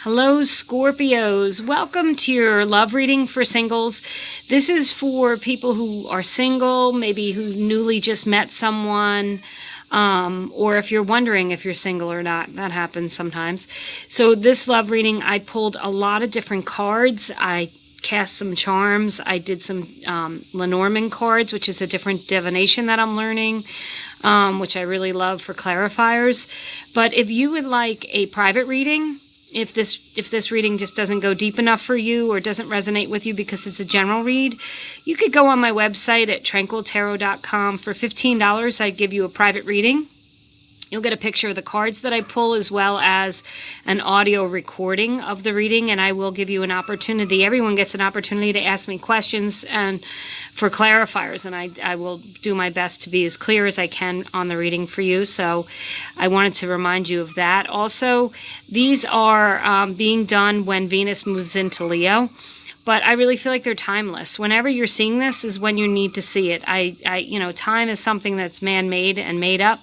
Hello, Scorpios. Welcome to your love reading for singles. This is for people who are single, maybe who newly just met someone, or if you're wondering if you're single or not. That happens sometimes. So this love reading, I pulled a lot of different cards. I cast some charms. I did some Lenormand cards, which is a different divination that I'm learning, which I really love for clarifiers. But if you would like a private reading, if this reading just doesn't go deep enough for you or doesn't resonate with you because it's a general read, you could go on my website at tranquiltarot.com. For $15, I give you a private reading. You'll get a picture of the cards that I pull as well as an audio recording of the reading, and I will give you an opportunity. Everyone gets an opportunity to ask me questions and for clarifiers, and I will do my best to be as clear as I can on the reading for you. So I wanted to remind you of that. Also, these are being done when Venus moves into Leo, but I really feel like they're timeless. Whenever you're seeing this is when you need to see it. Time is something that's man-made and made up.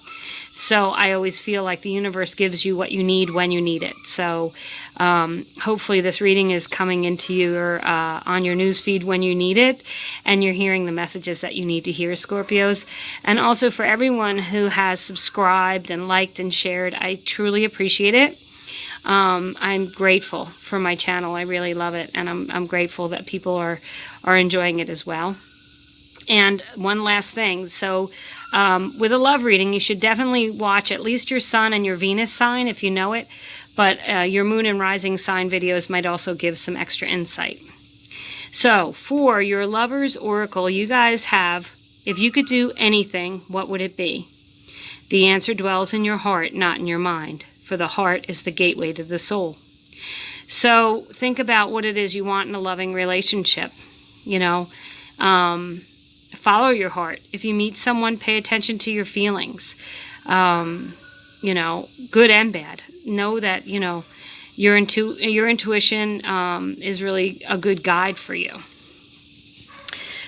So I always feel like the universe gives you what you need when you need it. So hopefully this reading is coming into your on your news feed when you need it, and you're hearing the messages that you need to hear, Scorpios. And also for everyone who has subscribed and liked and shared, I truly appreciate it. I'm grateful for my channel. I really love it, and I'm grateful that people are enjoying it as well. And one last thing, so with a love reading, you should definitely watch at least your sun and your Venus sign if you know it, but your moon and rising sign videos might also give some extra insight. So for your lover's oracle, you guys have, if you could do anything, what would it be? The answer dwells in your heart, not in your mind, for the heart is the gateway to the soul. So think about what it is you want in a loving relationship, follow your heart. If you meet someone, pay attention to your feelings, good and bad. Know that, your intuition is really a good guide for you.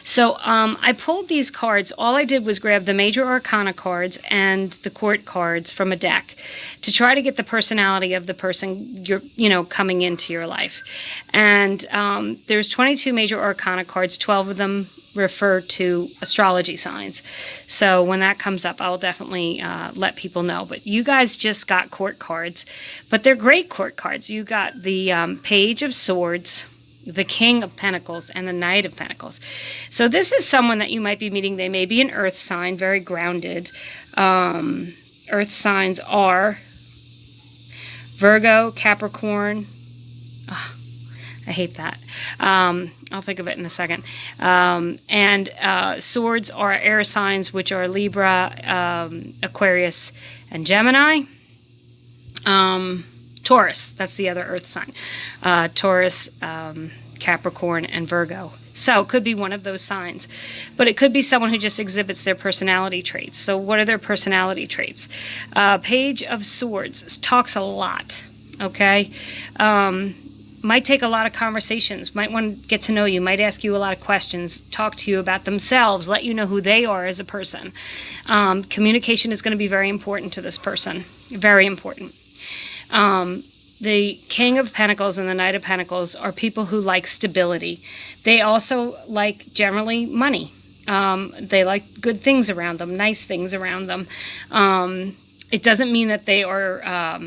So I pulled these cards. All I did was grab the major arcana cards and the court cards from a deck to try to get the personality of the person you're coming into your life. And there's 22 major arcana cards. 12 of them refer to astrology signs. So when that comes up, I'll definitely let people know. But you guys just got court cards, but they're great court cards. You got the Page of Swords, the King of Pentacles, and the Knight of Pentacles. So this is someone that you might be meeting. They may be an earth sign, very grounded. Earth signs are Virgo, Capricorn. Oh, I hate that. I'll think of it in a second. And swords are air signs, which are Libra, Aquarius, and Gemini. Taurus, that's the other earth sign. Taurus, Capricorn, and Virgo. So it could be one of those signs. But it could be someone who just exhibits their personality traits. So what are their personality traits? Page of Swords talks a lot, okay? Might take a lot of conversations, might want to get to know you, might ask you a lot of questions, talk to you about themselves, let you know who they are as a person. Communication is going to be very important to this person, very important. The King of Pentacles and the Knight of Pentacles are people who like stability. They also like, generally, money. They like good things around them, nice things around them. It doesn't mean that they are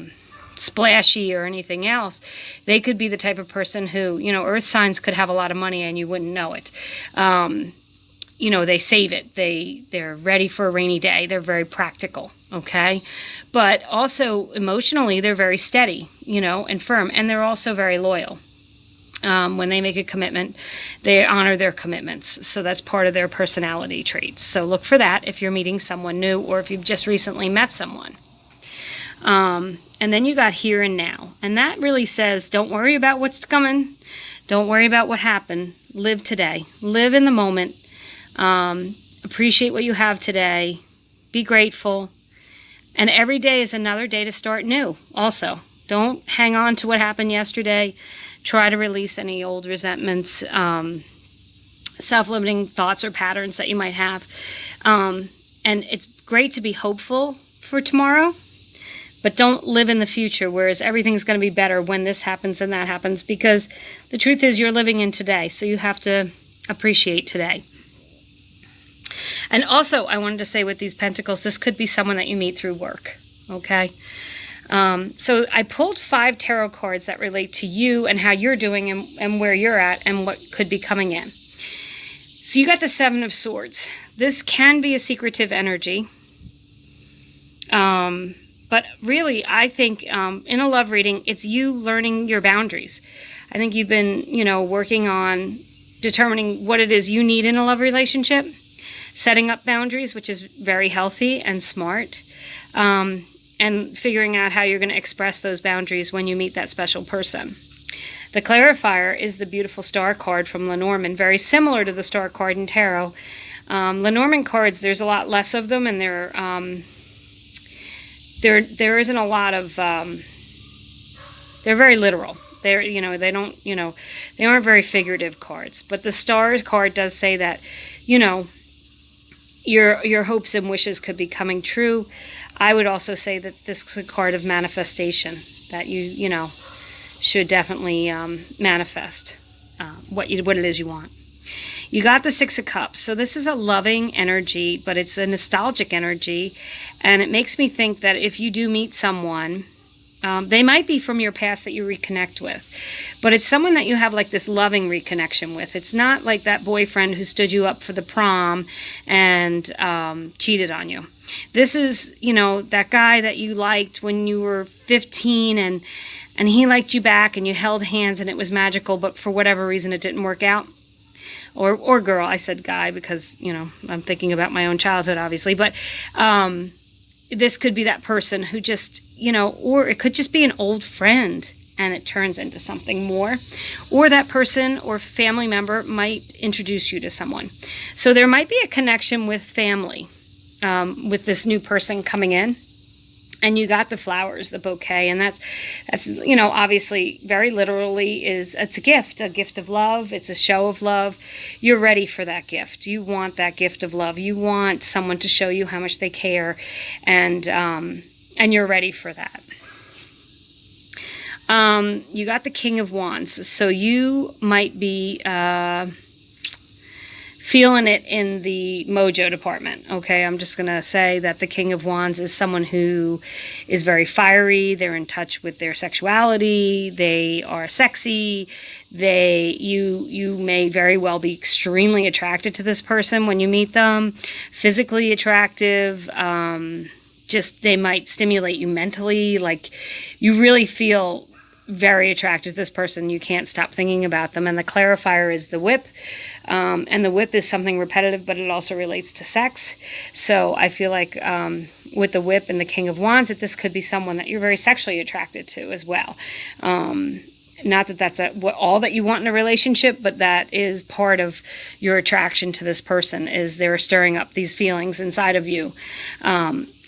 splashy or anything else. They could be the type of person who, earth signs could have a lot of money and you wouldn't know it. They save it. They're ready for a rainy day. They're very practical, okay? But also emotionally, they're very steady, and firm, and they're also very loyal. When they make a commitment, they honor their commitments. So that's part of their personality traits. So look for that if you're meeting someone new or if you've just recently met someone. And then you got here and now. And that really says, don't worry about what's coming. Don't worry about what happened. Live today. Live in the moment. Appreciate what you have today. Be grateful. And every day is another day to start new also. Don't hang on to what happened yesterday. Try to release any old resentments, self-limiting thoughts or patterns that you might have. And it's great to be hopeful for tomorrow, but don't live in the future, whereas everything's going to be better when this happens and that happens, because the truth is you're living in today, so you have to appreciate today. And also, I wanted to say with these pentacles, this could be someone that you meet through work, okay? So I pulled 5 tarot cards that relate to you and how you're doing and where you're at and what could be coming in. So you got the 7 of Swords. This can be a secretive energy. But really, I think in a love reading, it's you learning your boundaries. I think you've been, working on determining what it is you need in a love relationship, setting up boundaries, which is very healthy and smart, and figuring out how you're going to express those boundaries when you meet that special person. The clarifier is the beautiful star card from Lenormand, very similar to the star card in tarot. Lenormand cards, there's a lot less of them, and there isn't a lot of, they're very literal. They aren't very figurative cards. But the star card does say that, your hopes and wishes could be coming true. I would also say that this is a card of manifestation, that you should definitely manifest what it is you want. You got the 6 of Cups. So this is a loving energy, but it's a nostalgic energy. And it makes me think that if you do meet someone, they might be from your past that you reconnect with. But it's someone that you have like this loving reconnection with. It's not like that boyfriend who stood you up for the prom and cheated on you. This is, that guy that you liked when you were 15 and he liked you back and you held hands and it was magical, but for whatever reason it didn't work out. Or girl, I said guy because, I'm thinking about my own childhood, obviously. But this could be that person who just, or it could just be an old friend and it turns into something more. Or that person or family member might introduce you to someone. So there might be a connection with family with this new person coming in. And you got the flowers, the bouquet, and that's obviously very literally it's a gift of love. It's a show of love. You're ready for that gift. You want that gift of love. You want someone to show you how much they care, and you're ready for that. You got the King of Wands, so you might be feeling it in the mojo department, okay? I'm just going to say that the King of Wands is someone who is very fiery. They're in touch with their sexuality. They are sexy. You may very well be extremely attracted to this person when you meet them. Physically attractive. They might stimulate you mentally. Like, you really feel very attracted to this person. You can't stop thinking about them. And the clarifier is the whip. And the whip is something repetitive, but it also relates to sex. So I feel like with the whip and the King of Wands, that this could be someone that you're very sexually attracted to as well. Not that that's all that you want in a relationship, but that is part of your attraction to this person, is they're stirring up these feelings inside of you.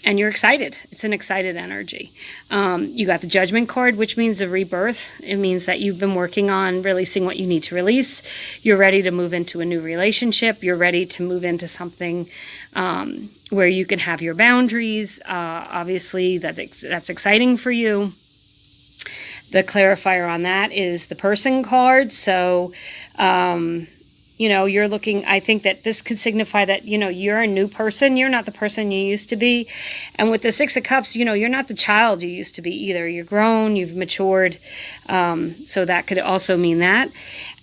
And you're excited. It's an excited energy. You got the Judgment card, which means a rebirth. It means that you've been working on releasing what you need to release. You're ready to move into a new relationship. You're ready to move into something where you can have your boundaries. Obviously, that's exciting for you. The clarifier on that is the Person card. So, you're looking, I think that this could signify that, you're a new person. You're not the person you used to be. And with the 6 of Cups, you're not the child you used to be either. You're grown, you've matured. So that could also mean that.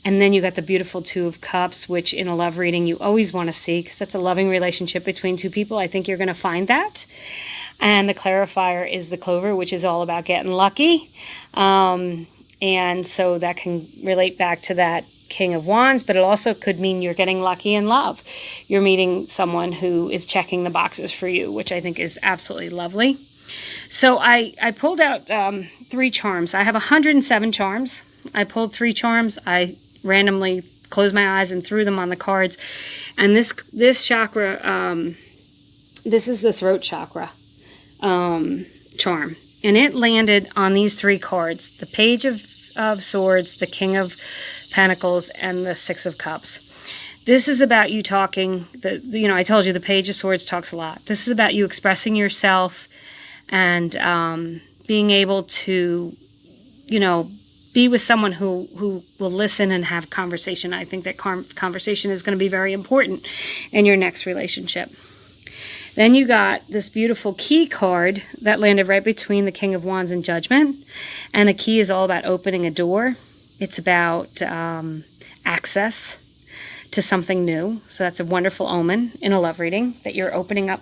And then you got the beautiful 2 of Cups, which in a love reading you always want to see, because that's a loving relationship between two people. I think you're going to find that. And the clarifier is the Clover, which is all about getting lucky. And so that can relate back to that King of Wands, but it also could mean you're getting lucky in love. You're meeting someone who is checking the boxes for you, which I think is absolutely lovely. So I pulled out 3 charms. I have 107 charms. I pulled 3 charms. I randomly closed my eyes and threw them on the cards. And this chakra, this is the throat chakra charm. And it landed on these 3 cards: the Page of Swords, the King of Pentacles, and the 6 of Cups. This is about you talking. I told you the Page of Swords talks a lot. This is about you expressing yourself and being able to, you know, be with someone who will listen and have conversation. I think that conversation is going to be very important in your next relationship. Then you got this beautiful key card that landed right between the King of Wands and Judgment. And a key is all about opening a door. It's about access to something new. So that's a wonderful omen in a love reading, that you're opening up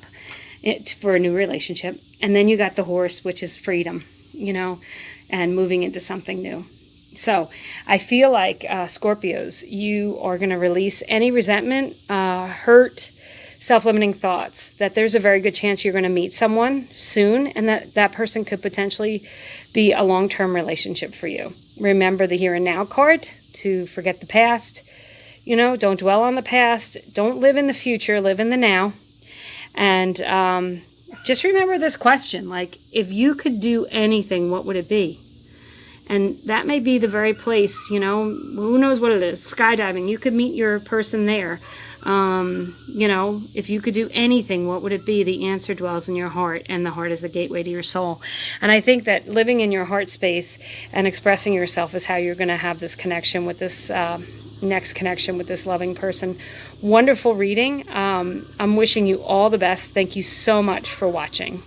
it for a new relationship. And then you got the Horse, which is freedom, you know, and moving into something new. So I feel like, Scorpios, you are going to release any resentment, hurt, self-limiting thoughts, that there's a very good chance you're going to meet someone soon, and that person could potentially be a long-term relationship for you. Remember the here and now card to forget the past. You know, don't dwell on the past. Don't live in the future. Live in the now. And just remember this question, like, if you could do anything, what would it be? And that may be the very place, you know, who knows what it is. Skydiving, you could meet your person there. You know, if you could do anything, what would it be? The answer dwells in your heart, and the heart is the gateway to your soul. And I think that living in your heart space and expressing yourself is how you're going to have this connection with this next connection with this loving person. Wonderful reading. I'm wishing you all the best. Thank you so much for watching.